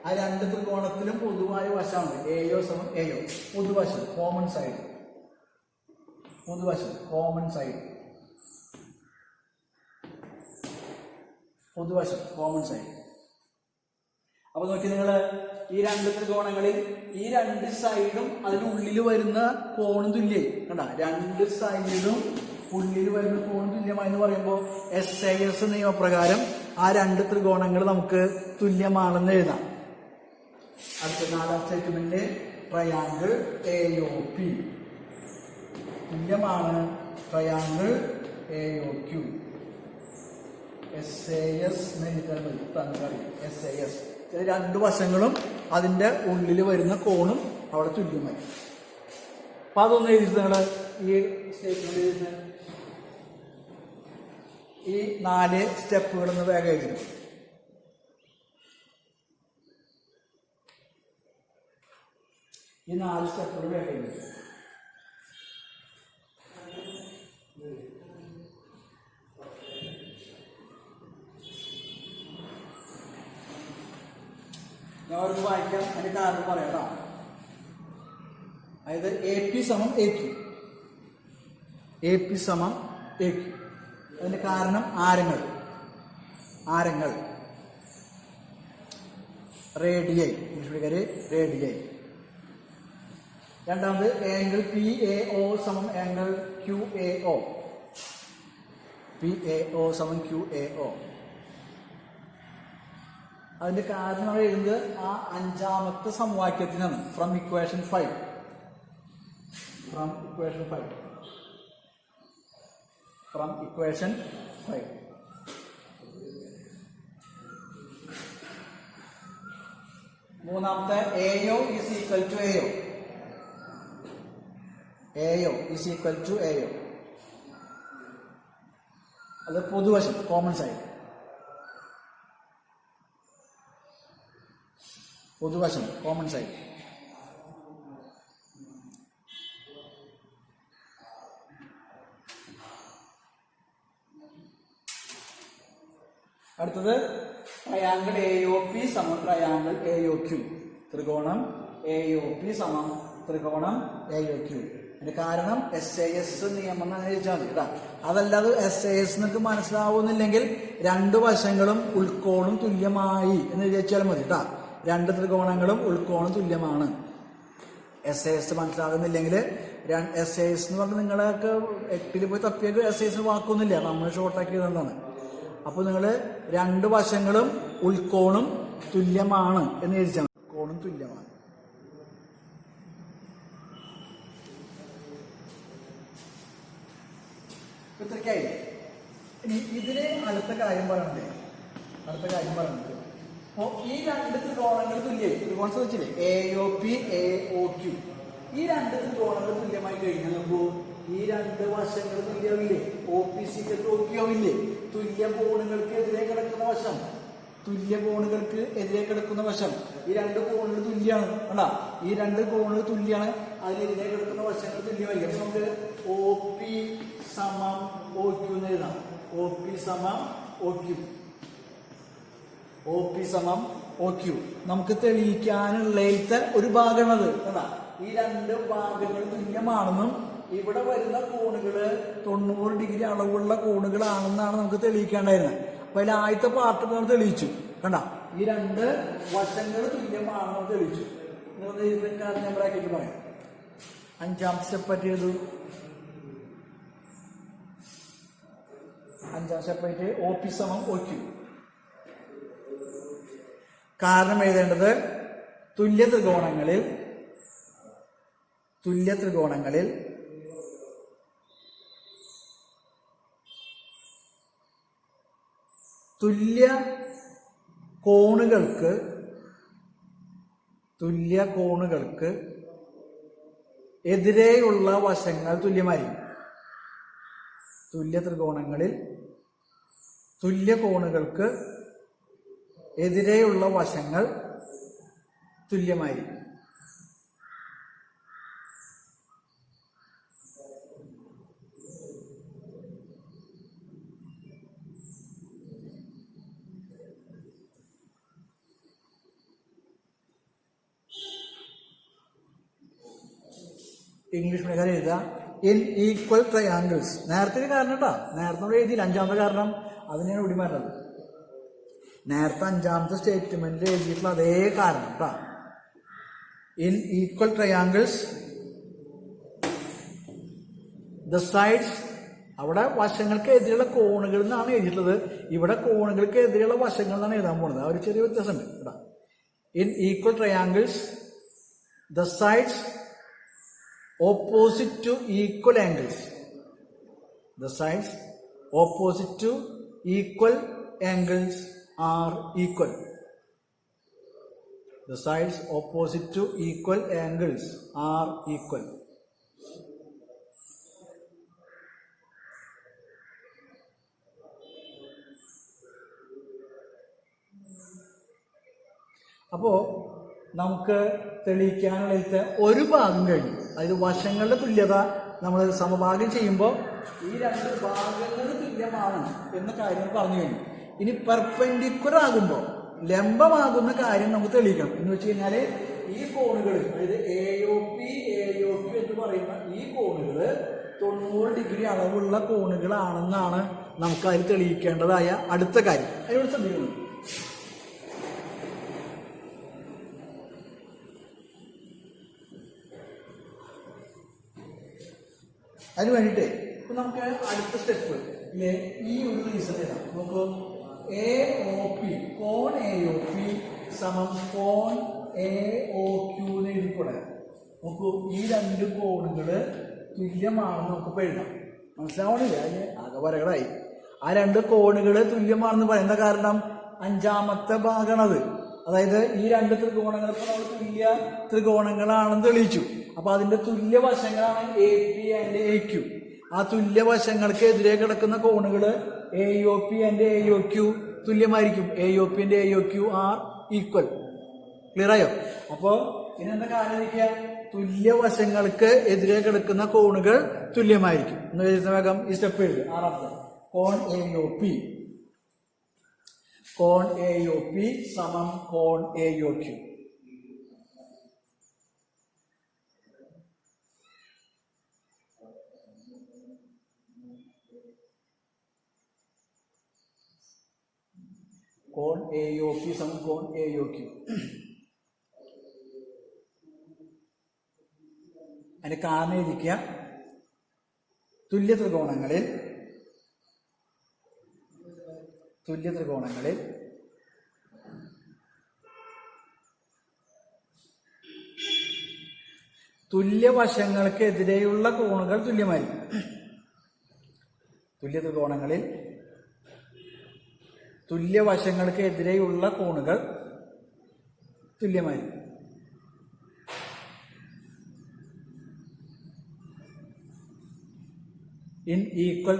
ആ രണ്ട് ത്രികോണത്തിലും പൊതുവായ വശമാണ് AO സമം AO. പൊതുവശം കോമൺ സൈഡ്, പൊതുവശം കോമൺ സൈഡ്, പൊതുവശം കോമൺ സൈഡ്. അപ്പൊ നോക്കി നിങ്ങൾ ഈ രണ്ട് ത്രികോണങ്ങളിൽ ഈ രണ്ട് സൈഡും അതിനുള്ളിൽ വരുന്ന കോണും തുല്യം കണ്ട. രണ്ട് സൈഡും ഉള്ളിൽ വരുന്ന കോണും തുല്യമായി എന്ന് പറയുമ്പോൾ SIS നിയമപ്രകാരം ആ രണ്ട് ത്രികോണങ്ങൾ നമുക്ക് തുല്യമാണെന്ന് എഴുതാം. അടുത്ത നാലാം സ്റ്റേറ്റ്മെന്റ് ട്രയാങ്കിൾ AOP തുല്യമാണ് ട്രയാങ്കിൾ AOQ. SAS SAS രണ്ട് വശങ്ങളും അതിന്റെ ഉള്ളിൽ വരുന്ന കോണും അവിടെ തുല്യമായി. അപ്പൊ അതൊന്ന് എഴുതി നിങ്ങൾ ഈ സ്റ്റേറ്റ്മെന്റ് എഴുതുന്ന ഈ 4 സ്റ്റെപ്പുകളൊന്ന് വേഗം എഴുതി. ഈ 4 സ്റ്റെപ്പുകൾ വേഗം എഴുതി. ഞാൻ അവർക്ക് വായിക്കാം, അതിന്റെ കാരണം പറയാം. അതായത് AP സമം AQ, AP സമം AQ. അതിന്റെ കാരണം ആരങ്ങൾ, ആരങ്ങൾ റേഡിയൈ, റേഡിയൈ. രണ്ടാമത് ആംഗിൾ PAO സമം ആംഗിൾ QAO, PAO സമം QAO. അതിന്റെ കാരണം എഴുതുന്നത് ആ അഞ്ചാമത്തെ സമവാക്യത്തിനാണ്. From equation 5, from equation 5, from equation 5. മൂന്നാമത്തെ AO is equal to AO, AO is equal to AO. അത് പൊതുവശം കോമൺ സൈഡ്, പൊതുവശം കോമൺ സൈഡ്. അടുത്തത് ട്രയാങ്കിൾ AOP സമം ട്രയാങ്കിൾ AOQ. ത്രികോണം AOP സമം ത്രികോണം AOQ. അതിന്റെ കാരണം SIS നിയമം ചോദിച്ചാൽ മതി കേട്ടോ. അതല്ലാതെ SIS നിങ്ങൾക്ക് മനസ്സിലാവുന്നില്ലെങ്കിൽ രണ്ട് വശങ്ങളും ഉൾക്കോണും തുല്യമായി എന്ന് വിചാരിച്ചാൽ മതി കേട്ടോ. രണ്ട് ത്രികോണങ്ങളും ഉൾക്കോണും തുല്യമാണ്. SIS മനസ്സിലാകുന്നില്ലെങ്കിൽ SIS എന്ന് പറഞ്ഞാൽ നിങ്ങളൊക്കെ 8ൽ പോയി തപ്പിയൊക്കെ SIS വാക്കൊന്നുമില്ല, നമ്മൾ ഷോർട്ടാക്കി എഴുതുന്നതാണ്. അപ്പോൾ നിങ്ങൾ രണ്ട് വശങ്ങളും ഉൾക്കോണും തുല്യമാണ് എന്ന് വിചാരിച്ചാൽ കോണും തുല്യമാണ്. ഇത്രയ്ക്കായി. ഇനി ഇതിന് അടുത്ത കാര്യം പറയണ്ടേ, അടുത്ത കാര്യം പറയുന്നത് അപ്പോ ഈ രണ്ട് ത്രികോണങ്ങൾ തുല്യമായി, ത്രികോണം ശ്രദ്ധിച്ചില്ലേ AOP AOQ. ഈ രണ്ട് ത്രികോണങ്ങൾ തുല്യമായി കഴിഞ്ഞാൽ നോക്കൂ ഈ രണ്ട് വശങ്ങൾ തുല്യമാവില്ലേ, OPC OQ ആവില്ലേ. തുല്യ കോണുകൾക്ക് എതിരെ കിടക്കുന്ന വശം, തുല്യ കോണുകൾക്ക് എതിരെ കിടക്കുന്ന വശം, ഈ രണ്ട് കോണുകൾ തുല്യമാണ് അല്ല, ഈ രണ്ട് കോണുകൾ തുല്യമാണ്, അതിനെതിരെ കിടക്കുന്ന വശങ്ങൾ തുല്യമായി. അപ്പൊ നമുക്ക് OP സമം OQ എന്ന് എഴുതാം. OP സമം OQ, OP സമം OQ. നമുക്ക് തെളിയിക്കാനുള്ളതിലത്തെ ഒരു ഭാഗമാണത് കേട്ടാ. ഈ രണ്ട് ഭാഗങ്ങൾ തുല്യമാണെന്നും ഇവിടെ വരുന്ന കോണുകള് 90 ഡിഗ്രി അളവുള്ള കോണുകളാണെന്നാണ് നമുക്ക് തെളിയിക്കേണ്ടായിരുന്നത്. അപ്പൊ അതിൽ ആദ്യത്തെ പാർട്ട് നമ്മൾ തെളിയിച്ചു കണ്ട. ഈ രണ്ട് വശങ്ങൾ തുല്യമാണെന്ന് തെളിയിച്ചു. കാരണം ഞാൻ ബ്രാക്കറ്റ് പറയാം. അഞ്ചാമത്തെ സ്റ്റെപ്പ് പറ്റിയത്, അഞ്ചാം സ്റ്റെപ്പ് ആയിട്ട് OP സമം OQ. കാരണം എഴുതേണ്ടത് തുല്യ ത്രികോണങ്ങളിൽ തുല്യ കോണുകൾക്ക് എതിരെയുള്ള വശങ്ങൾ തുല്യമായിരിക്കും. തുല്യ ത്രികോണങ്ങളിൽ തുല്യ കോണുകൾക്ക് എതിരെയുള്ള വശങ്ങൾ തുല്യമായിരിക്കും. ഇംഗ്ലീഷ് മീഡിയക്കാർ എഴുതുക ഇൻ ഈക്വൽ ട്രയാങ്കിൾസ്. നേരത്തെ കാരണം കേട്ടോ, നേരത്തെ നമ്മൾ എഴുതിയില്ല. അഞ്ചാമത്തെ കാരണം അതിനെയാണ് ഇവിടെ മാറുന്നത്. നേരത്തെ അഞ്ചാമത്തെ സ്റ്റേറ്റ്മെന്റിൽ എഴുതിയിട്ടുള്ള അതേ കാരണം കേട്ടോ. In equal triangles the sides, അവിടെ വശങ്ങൾക്ക് എതിരെയുള്ള കോണുകൾ എന്നാണ് എഴുതിയിട്ടുള്ളത്. ഇവിടെ കോണുകൾക്ക് എതിരെയുള്ള വശങ്ങൾ എന്നാണ് എഴുതാൻ പോകുന്നത്. ആ ഒരു ചെറിയ വ്യത്യാസമുണ്ട് ഇവിടെ. In equal triangles the sides opposite to equal angles, the sides opposite to equal angles are equal. The sides opposite to equal angles are equal. അപ്പോ നമുക്ക് തെളിയിക്കാനുള്ള ഒരു ഭാഗം കഴിഞ്ഞു. അതായത് വശങ്ങളുടെ തുല്യത നമ്മൾ സമഭാഗം ചെയ്യുമ്പോൾ ഈ രണ്ട് ഭാഗങ്ങൾ തുല്യമാണ് എന്ന കാര്യം പറഞ്ഞു കഴിഞ്ഞു. ഇനി പെർപെൻഡിക്കുലർ ആകുമ്പോൾ, ലംബമാകുന്ന കാര്യം നമുക്ക് തെളിയിക്കണം. എന്ന് വെച്ച് കഴിഞ്ഞാൽ ഈ കോണുകൾ, അതായത് AOP എന്ന് പറയുന്ന ഈ കോണുകൾ 90 ഡിഗ്രി അളവുള്ള കോണുകളാണെന്നാണ് നമുക്ക് അതിൽ തെളിയിക്കേണ്ടതായ അടുത്ത കാര്യം. അതിനോട് ശ്രദ്ധിക്കുന്നു. അതിന് വേണ്ടിയിട്ട് ഇപ്പൊ നമുക്ക് അടുത്ത സ്റ്റെപ്പ് ഈ ഒരു റീസൺ എഴുതാം. നമുക്ക് AOP, കോൺ AOP സമം കോൺ AOQ എന്ന് എഴുതിക്കൂടെ. നോക്കൂ, ഈ രണ്ട് കോണുകള് തുല്യമാണെന്ന് നമുക്ക് എഴുതാം. മനസ്സിലാവണില്ല? അതിന് ആകെ വരകളായി. ആ രണ്ട് കോണുകള് തുല്യമാണെന്ന് പറയുന്ന കാരണം അഞ്ചാമത്തെ ഭാഗമാണത്. അതായത് ഈ രണ്ട് ത്രികോണങ്ങൾക്ക് നമ്മൾ തുല്യ ത്രികോണങ്ങളാണെന്ന് തെളിയിച്ചു. അപ്പൊ അതിന്റെ തുല്യവശങ്ങളാണ് AP ആൻഡ് AQ. ആ തുല്യവശങ്ങൾക്ക് എതിരെ കിടക്കുന്ന കോണുകള് AOP ആൻഡ് AOQ തുല്യമായിരിക്കും. AOP and AOQ are equal. Clear ആയോ? അപ്പോ ഇനെന്താ കാണിക്കുക? തുല്യവശങ്ങൾക്ക് എതിരെ കിടക്കുന്ന കോണുകൾ തുല്യമായിരിക്കും എന്ന് എഴുതുന്ന വേഗം ഈ സ്റ്റെപ്പ് എഴുതുക. ആറാമത്തെ കോൺ AOP, കോൺ AOP സമം കോൺ AOQ. കോൺ AOP സമം കോൺ AOQ. അതിന്റെ കാരണം ഇരിക്കുക, തുല്യ ത്രികോണങ്ങളിൽ തുല്യവശങ്ങൾക്കെതിരെയുള്ള കോണുകൾ തുല്യമായിരിക്കും. തുല്യ ത്രികോണങ്ങളിൽ തുല്യവശങ്ങൾക്ക് എതിരെയുള്ള കോണുകൾ തുല്യമായിരിക്കും. In equal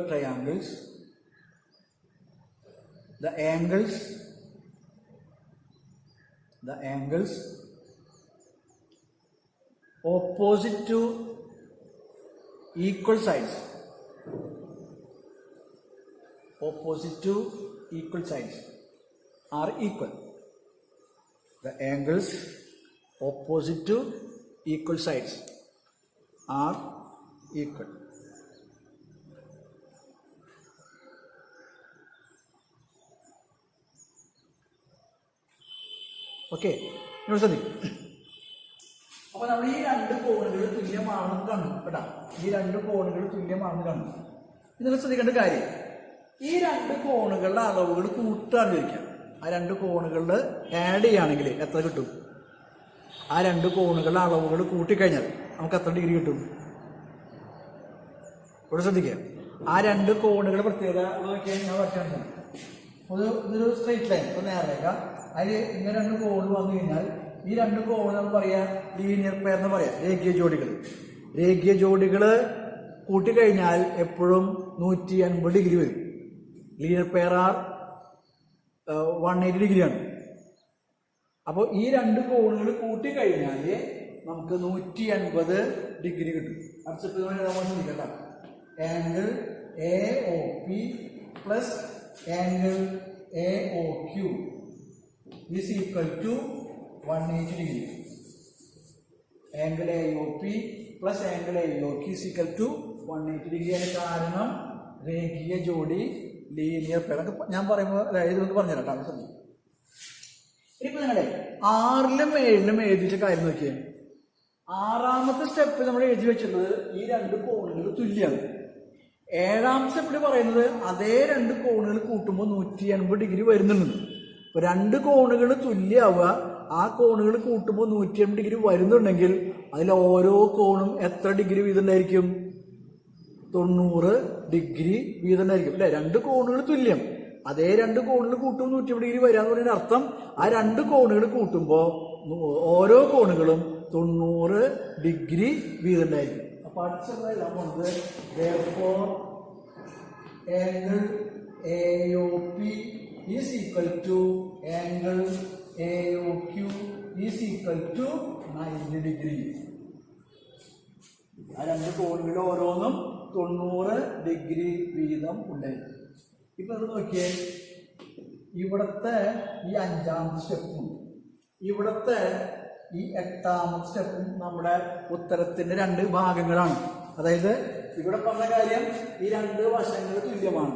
triangles, the angles opposite to equal sides are equal. The angles opposite to equal sides are equal. Okay, ശ്രദ്ധിക്കും. അപ്പൊ നമ്മൾ ഈ രണ്ട് കോണുകൾ തുല്യമാണെന്ന് കണ്ടു കേട്ടാ. ഈ രണ്ട് കോണുകൾ തുല്യമാണെന്ന് കണ്ടു. നിങ്ങൾ ശ്രദ്ധിക്കേണ്ട കാര്യം, ഈ രണ്ട് കോണുകളുടെ അളവുകൾ കൂട്ടാണ് ചോദിക്കാം. ആ രണ്ട് കോണുകളുടെ ആഡ് ചെയ്യുകയാണെങ്കിൽ എത്ര കിട്ടും? ആ രണ്ട് കോണുകളുടെ അളവുകൾ കൂട്ടിക്കഴിഞ്ഞാൽ നമുക്ക് എത്ര ഡിഗ്രി കിട്ടും? ഇവിടെ ശ്രദ്ധിക്കുക. ആ രണ്ട് കോണുകളുടെ പ്രത്യേകത നോക്കിയാൽ ഞാൻ വരയ്ക്കാൻ ഇതൊരു സ്ട്രെയിറ്റ് ലൈൻ, ഇപ്പൊ നേരേഖ. അതിൽ ഇങ്ങനെ രണ്ട് കോണ് വന്നു കഴിഞ്ഞാൽ ഈ രണ്ട് കോണ് നമുക്ക് പറയാം ലീനിയർ പെയർ എന്ന് പറയാം. രേഖീയ ജോഡികൾ കൂട്ടിക്കഴിഞ്ഞാൽ എപ്പോഴും 180 ഡിഗ്രി വരും. ലീനിയർ പെയർ ആർ 180 ഡിഗ്രിയാണ്. അപ്പോൾ ഈ രണ്ട് കോണുകൾ കൂട്ടിക്കഴിഞ്ഞാൽ നമുക്ക് 180 ഡിഗ്രി കിട്ടും. അടുത്ത ശ്രദ്ധിക്കട്ടെ. Angle AOP plus angle AOQ is equal to 180 degree. Angle A O P plus angle A O Q is equal to 180 degree. അതിന് കാരണം രേഖീയ ജോഡി ലീനിയർ പെയർ. ഞാൻ പറയുമ്പോൾ ഇത് നമുക്ക് പറഞ്ഞുതരാം കേട്ടോ. ഇനിയിപ്പോൾ നിങ്ങളെ 6ലും 7ലും എഴുതി വെച്ച കാര്യം നോക്കിയേ. 6ാമത്തെ സ്റ്റെപ്പ് നമ്മൾ എഴുതി വെച്ചിട്ടുള്ളത് ഈ രണ്ട് കോണുകൾ തുല്യമാണ്. 7ാമത്തെ സ്റ്റെപ്പിൽ പറയുന്നത് അതേ രണ്ട് കോണുകൾ കൂട്ടുമ്പോൾ 180 ഡിഗ്രി വരുന്നുണ്ട്. അപ്പൊ രണ്ട് കോണുകൾ തുല്യമാവുക, ആ കോണുകൾ കൂട്ടുമ്പോൾ 180 ഡിഗ്രി വരുന്നുണ്ടെങ്കിൽ അതിൽ ഓരോ കോണും എത്ര ഡിഗ്രി വീതം ഉണ്ടായിരിക്കും? 90 ഡിഗ്രി വീതം ഉണ്ടായിരിക്കും അല്ലെ. രണ്ട് കോണുകൾ തുല്യം, അതേ രണ്ട് കോണുകൾ കൂട്ടുമ്പോൾ 180 ഡിഗ്രി വരാന്ന് പറയുന്ന അർത്ഥം ആ രണ്ട് കോണുകൾ കൂട്ടുമ്പോൾ ഓരോ കോണുകളും 90 ഡിഗ്രി വീതം ഉണ്ടായിരിക്കും. അപ്പൊ അടുത്തതായി പോകുന്നത് therefore angle AOP is equal to angle AOQ is equal to 90 degree. ആ രണ്ട് കോണുകൾ ഓരോന്നും 90 ഡിഗ്രി വീതം ഉണ്ടായിരിക്കും. ഇപ്പൊ അത് നോക്കിയേ, ഇവിടത്തെ ഈ 5ാമത്തെ സ്റ്റെപ്പും ഇവിടത്തെ ഈ 8ാമത്തെ സ്റ്റെപ്പും നമ്മുടെ ഉത്തരത്തിന്റെ രണ്ട് ഭാഗങ്ങളാണ്. അതായത് ഇവിടെ പറഞ്ഞ കാര്യം ഈ രണ്ട് വശങ്ങൾ തുല്യമാണ്.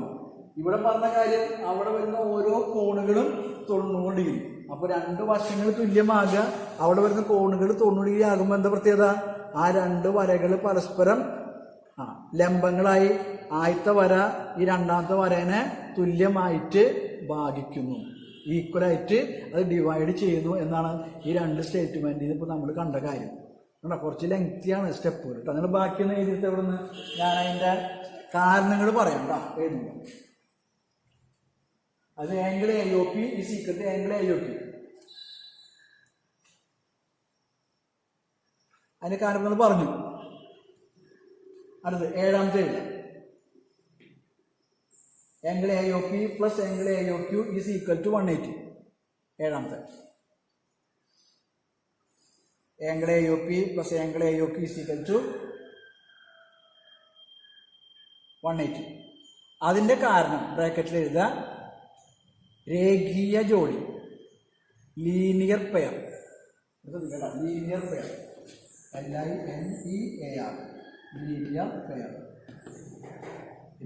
ഇവിടെ പറഞ്ഞ കാര്യം അവിടെ വരുന്ന ഓരോ കോണുകളും 90 ഡിഗ്രി. അപ്പൊ രണ്ട് വശങ്ങൾ തുല്യമാകുക, അവിടെ വരുന്ന കോണുകൾ 90 ഡിഗ്രി ആകുമ്പോൾ എന്താ പ്രത്യേകത? ആ രണ്ട് വരകൾ പരസ്പരം ലംബങ്ങളായി ആദ്യത്തെ വര ഈ രണ്ടാമത്തെ വരേനെ തുല്യമായിട്ട് ഭാഗിക്കുന്നു, ഈക്വലായിട്ട് അത് ഡിവൈഡ് ചെയ്യുന്നു എന്നാണ് ഈ രണ്ട് സ്റ്റേറ്റ്മെന്റിൽ ഇപ്പോൾ നമ്മൾ കണ്ട കാര്യം. കുറച്ച് ലെങ്തിയാണ് സ്റ്റെപ്പുകൾ കേട്ടോ. നിങ്ങൾ ബാക്കിയൊന്ന് എഴുതിയിട്ട് ഇവിടെ നിന്ന് ഞാൻ അതിൻ്റെ കാരണങ്ങൾ പറയാം കേട്ടോ. എഴുതുന്നു അത് angle A O P is equal to angle A O P. അതിന്റെ കാരണങ്ങൾ പറഞ്ഞു. അടുത്ത് 7ാമത്തെ angle A O P plus angle A O Q is equal to 180. 7ാമത്തെ angle A O P plus angle A O Q is equal to 180. അതിന്റെ കാരണം ബ്രാക്കറ്റിൽ എഴുതുക, രേഖീയ ജോഡി, linear pair. Linear pair, LINEAR, linear pair,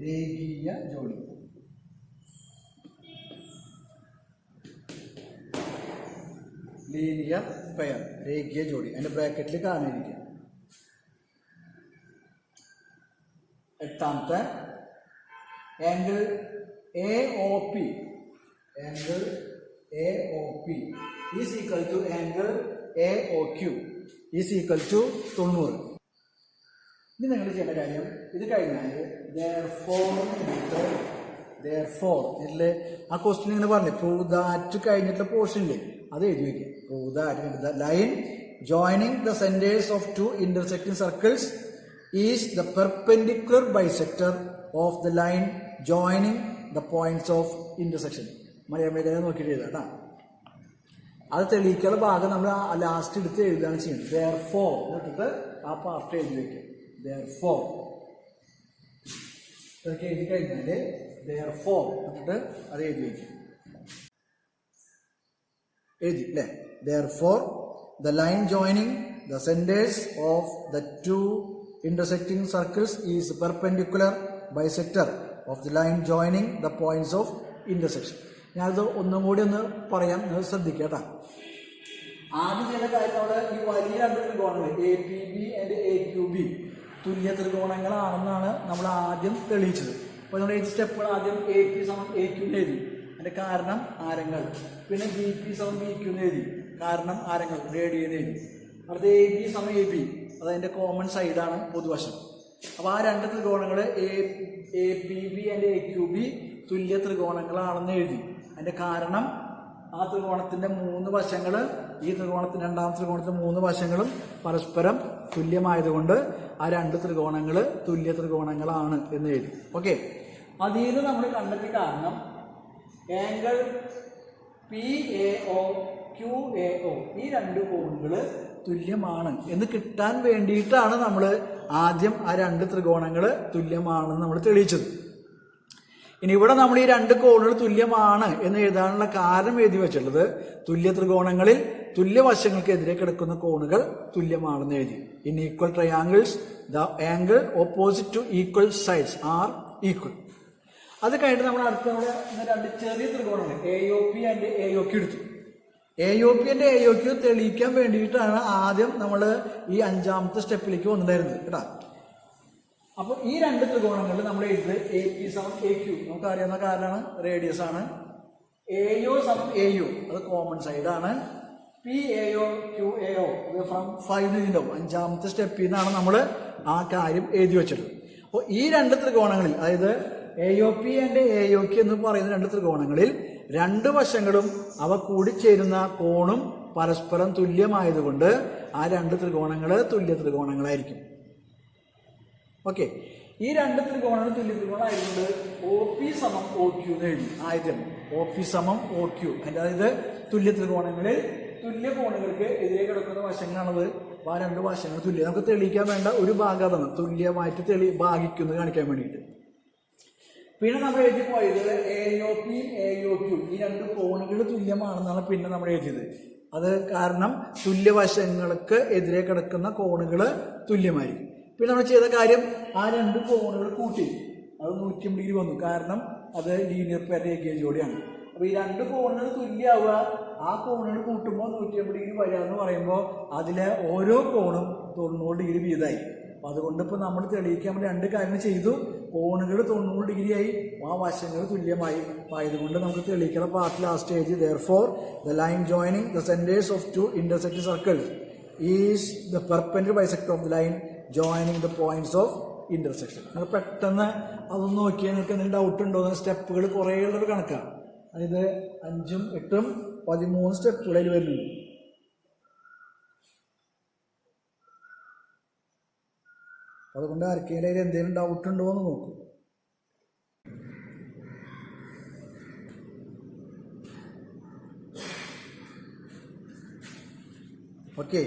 രേഖീയ ജോഡി. Linear pair, രേഖീയ ജോഡി. അതിന്റെ ബ്രാക്കറ്റിൽ കാണിരിക്കുക. 8ാമത്തെ angle A O P, angle A O P is equal to angle A O Q is equal to 90. ഇനി നിങ്ങൾ ചെയ്യേണ്ട കാര്യം, ഇത് കഴിഞ്ഞാൽ therefore ഇതിൽ ആ ക്വസ്റ്റ്യൻ ഇങ്ങനെ പറഞ്ഞു, പ്രൂവ് ദാറ്റ് കഴിഞ്ഞിട്ടുള്ള പോർഷനില്ലേ അത് എഴുതി വയ്ക്കുക. Prove that the line joining the centers of two intersecting circles is the perpendicular bisector of the line joining the points of intersection. Malayalam നോക്കിയിട്ട് എഴുതാം കേട്ടോ. അത് തെളിയിക്കാനുള്ള ഭാഗം നമ്മൾ ലാസ്റ്റ് എടുത്ത് എഴുതുകയാണ് ചെയ്യുന്നത്. therefore എന്നിട്ട് ആ പാർട്ട് എഴുതി വയ്ക്കുക. therefore ഇതൊക്കെ എഴുതി കഴിഞ്ഞാൽ therefore എന്നിട്ട് അത് എഴുതി വയ്ക്കുക. എഴുതി അല്ലേ? therefore the line joining the centers of the two intersecting circles is perpendicular bisector of the line joining the points of intersection. ഞാനത് ഒന്നും കൂടി ഒന്ന് പറയാം, നിങ്ങൾ ശ്രദ്ധിക്കുക കേട്ടോ. ആദ്യം ചെയ്ത കാര്യം നമ്മൾ ഈ വലിയ രണ്ട് ത്രികോണങ്ങൾ APB ആൻഡ് AQB തുല്യ ത്രികോണങ്ങളാണെന്നാണ് നമ്മൾ ആദ്യം തെളിയിച്ചത്. അപ്പോൾ നമ്മൾ ഈ സ്റ്റെപ്പുകൾ ആദ്യം AP സമം AQ എഴുതി, അതിന്റെ കാരണം ആരങ്ങൾ. പിന്നെ BP സമം BQ എഴുതി, കാരണം ആരങ്ങൾ റേഡിയൻ എഴുതി. അടുത്ത AB സമം AB, അതതിന്റെ കോമൺ സൈഡാണ്, പൊതുവശം. അപ്പൊ ആ രണ്ട് ത്രികോണങ്ങൾ APB ആൻഡ് AQB തുല്യ ത്രികോണങ്ങളാണെന്ന് എഴുതി. അതിന്റെ കാരണം ആ ത്രികോണത്തിന്റെ 3 വശങ്ങൾ ഈ ത്രികോണത്തിന്റെ രണ്ടാമത്തെ ത്രികോണത്തിന്റെ 3 വശങ്ങളും പരസ്പരം തുല്യമായതുകൊണ്ട് ആ രണ്ട് ത്രികോണങ്ങൾ തുല്യ ത്രികോണങ്ങളാണ് എന്ന് എഴുതി. ഓക്കെ, അതിൽ നിന്ന് നമ്മൾ കണ്ടെത്തിയ കാരണം ആംഗിൾ PAO QAO ഈ രണ്ട് കോണുകൾ തുല്യമാണ് എന്ന് കിട്ടാൻ വേണ്ടിയിട്ടാണ് നമ്മൾ ആദ്യം ആ രണ്ട് ത്രികോണങ്ങൾ തുല്യമാണെന്ന് നമ്മൾ തെളിയിച്ചത്. ഇനി ഇവിടെ നമ്മൾ ഈ രണ്ട് കോണുകൾ തുല്യമാണ് എന്ന് എഴുതാനുള്ള കാരണം എഴുതി വെച്ചിട്ടുള്ളത് തുല്യ ത്രികോണങ്ങളിൽ തുല്യവശങ്ങൾക്കെതിരെ കിടക്കുന്ന കോണുകൾ തുല്യമാണെന്ന് എഴുതി. In equal triangles the angle opposite two equal sides are equal. അത് കഴിഞ്ഞിട്ട് നമ്മൾ അടുത്ത രണ്ട് ചെറിയ ത്രികോണങ്ങൾ AOP ആൻഡ് AOQ എടുത്തു. AOP ആൻഡ് AOQ തെളിയിക്കാൻ വേണ്ടിയിട്ടാണ് ആദ്യം നമ്മൾ ഈ 5ാമത്തെ സ്റ്റെപ്പിലേക്ക് വന്നിട്ടുണ്ടായിരുന്നത് കേട്ടോ. അപ്പോൾ ഈ രണ്ട് ത്രികോണങ്ങളിൽ നമ്മൾ എഴുതുന്നത് AP സമം AQ നമുക്ക് അറിയാവുന്ന കാരണമാണ്, റേഡിയസ് ആണ്. AO സമം AU അത് കോമൺ സൈഡാണ്. PAO QAO അത് ഫ്രം 5 ഉണ്ടാവും. 5ാമത്തെ സ്റ്റെപ്പിൽ നിന്നാണ് നമ്മൾ ആ കാര്യം എഴുതി വെച്ചത്. അപ്പോൾ ഈ രണ്ട് ത്രികോണങ്ങളിൽ, അതായത് AOP ആൻഡ് AOQ എന്ന് പറയുന്ന രണ്ട് ത്രികോണങ്ങളിൽ രണ്ട് വശങ്ങളും അവ കൂടിച്ചേരുന്ന കോണും പരസ്പരം തുല്യമായതുകൊണ്ട് ആ രണ്ട് ത്രികോണങ്ങൾ തുല്യ ത്രികോണങ്ങളായിരിക്കും. ഓക്കെ, ഈ രണ്ട് ത്രികോണങ്ങൾ തുല്യ ത്രികോണമായതുകൊണ്ട് OP സമം OQ എന്ന് എഴുതി. ആദ്യം OP സമം OQ, അതായത് തുല്യ ത്രികോണങ്ങളിൽ തുല്യ കോണുകൾക്ക് എതിരെ കിടക്കുന്ന വശങ്ങളാണത്. ആ രണ്ട് വശങ്ങൾ തുല്യം. നമുക്ക് തെളിയിക്കാൻ വേണ്ട ഒരു ഭാഗം അതാണ്, തുല്യമായിട്ട് ഭാഗിക്കുന്നത് കാണിക്കാൻ വേണ്ടിയിട്ട്. പിന്നെ നമ്മൾ എഴുതി പോയത് AOP AOQ ഈ രണ്ട് കോണുകൾ തുല്യമാണെന്നാണ് പിന്നെ നമ്മൾ എഴുതിയത്. അത് കാരണം തുല്യവശങ്ങൾക്ക് എതിരെ കിടക്കുന്ന കോണുകൾ തുല്യമായിരിക്കും. പിന്നെ നമ്മൾ ചെയ്ത കാര്യം ആ രണ്ട് കോണുകൾ കൂട്ടി, അത് 180 ഡിഗ്രി വന്നു. കാരണം അത് ലീനിയർ പെയർ രേഖീയ ജോഡിയാണ്. അപ്പോൾ ഈ രണ്ട് കോണുകൾ തുല്യമാവുക, ആ കോണുകൾ കൂട്ടുമ്പോൾ 180 ഡിഗ്രി വരിക എന്ന് പറയുമ്പോൾ അതിലെ ഓരോ കോണും 90 ഡിഗ്രി വീതമായി. അപ്പം അതുകൊണ്ട് ഇപ്പോൾ നമ്മൾ തെളിയിക്കാൻ വേണ്ടി രണ്ട് കാര്യങ്ങൾ ചെയ്തു. കോണുകൾ 90 ഡിഗ്രിയായി, ആ വശങ്ങൾ തുല്യമായി. അപ്പം ആയതുകൊണ്ട് നമുക്ക് തെളിയിക്കുന്ന പാർട്ട് ലാസ്റ്റ് എഴുതി. Therefore, the line joining the centers of two intersecting circles is the perpendicular bisector of the line joining the points of intersection. അത് പെട്ടെന്ന് അതൊന്ന് നോക്കിയാൽ നിങ്ങൾക്ക് എന്തെങ്കിലും ഡൗട്ട് ഉണ്ടോ? സ്റ്റെപ്പുകൾ കുറേ ഉള്ളൊരു കണക്കാണ്. അതായത് 5ഉം 8ഉം 13 സ്റ്റെപ്പുകൾ അതിൽ വരുന്നുണ്ട്. അതുകൊണ്ട് ആർക്കെങ്കിലും അതിൽ എന്തെങ്കിലും ഡൗട്ട് ഉണ്ടോ എന്ന് നോക്കും. ഓക്കെ.